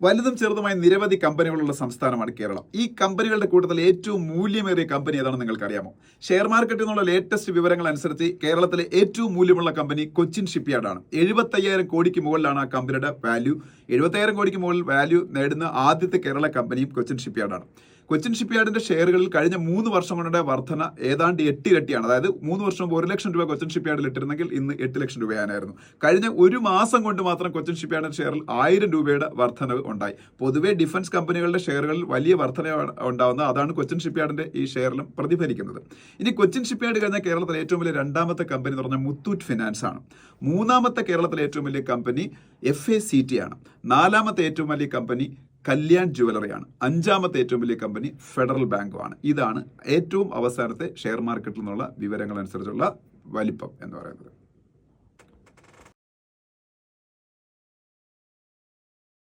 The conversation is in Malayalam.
വലുതും ചെറുതുമായ നിരവധി കമ്പനികളുള്ള സംസ്ഥാനമാണ് കേരളം. ഈ കമ്പനികളുടെ കൂട്ടത്തിൽ ഏറ്റവും മൂല്യമേറിയ കമ്പനി ഏതാണെന്ന് നിങ്ങൾക്കറിയാമോ? ഷെയർ മാർക്കറ്റിൽ നിന്നുള്ള ലേറ്റസ്റ്റ് വിവരങ്ങൾ അനുസരിച്ച് കേരളത്തിലെ ഏറ്റവും മൂല്യമുള്ള കമ്പനി കൊച്ചിൻ ഷിപ്പ്യാർഡാണ്. 75,000 കോടിക്ക് മുകളിലാണ് ആ കമ്പനിയുടെ വാല്യൂ. 75,000 കോടിക്ക് മുകളിൽ വാല്യൂ നേടുന്ന ആദ്യത്തെ കേരള കമ്പനിയും കൊച്ചിൻ ഷിപ്പ്യാർഡാണ്. കൊച്ചിൻ ഷിപ്പ്യാർഡിന്റെ ഷെയറുകളിൽ കഴിഞ്ഞ 3 വർഷം കൊണ്ടുള്ള വർധന ഏതാണ്ട് 8 ഇരട്ടിയാണ്. അതായത് 3 വർഷം മുമ്പ് 1 ലക്ഷം രൂപ കൊച്ചിൻ ഷിപ്പ്യാർഡിൽ ഇട്ടിരുന്നെങ്കിൽ ഇന്ന് 8 ലക്ഷം രൂപയായിരുന്നു. കഴിഞ്ഞ ഒരു മാസം കൊണ്ട് മാത്രം കൊച്ചിൻ ഷിപ്പ്യാർഡിന്റെ ഷെയറിൽ 1000 രൂപയുടെ വർധനവ് ഉണ്ടായി. പൊതുവെ ഡിഫൻസ് കമ്പനികളുടെ ഷെയറുകളിൽ വലിയ വർധന ഉണ്ടാവുന്നത് അതാണ് കൊച്ചിൻ ഷിപ്പ്യാർഡിന്റെ ഈ ഷെയറിലും പ്രതിഫലിക്കുന്നത്. ഇനി കൊച്ചിൻ ഷിപ്പ്യാർഡ് കഴിഞ്ഞ കേരളത്തിലെ ഏറ്റവും വലിയ രണ്ടാമത്തെ കമ്പനി എന്ന് പറഞ്ഞാൽ മുത്തൂറ്റ് ഫിനാൻസ് ആണ്. മൂന്നാമത്തെ കേരളത്തിലെ ഏറ്റവും വലിയ കമ്പനി FACT ആണ്. നാലാമത്തെ ഏറ്റവും വലിയ കമ്പനി കല്യാൺ ജുവലറിയാണ്. അഞ്ചാമത്തെ ഏറ്റവും വലിയ കമ്പനി ഫെഡറൽ ബാങ്കുമാണ്. ഇതാണ് ഏറ്റവും അവസാനത്തെ ഷെയർ മാർക്കറ്റിൽ നിന്നുള്ള വിവരങ്ങൾ അനുസരിച്ചുള്ള വലിപ്പം എന്ന് പറയുന്നത്.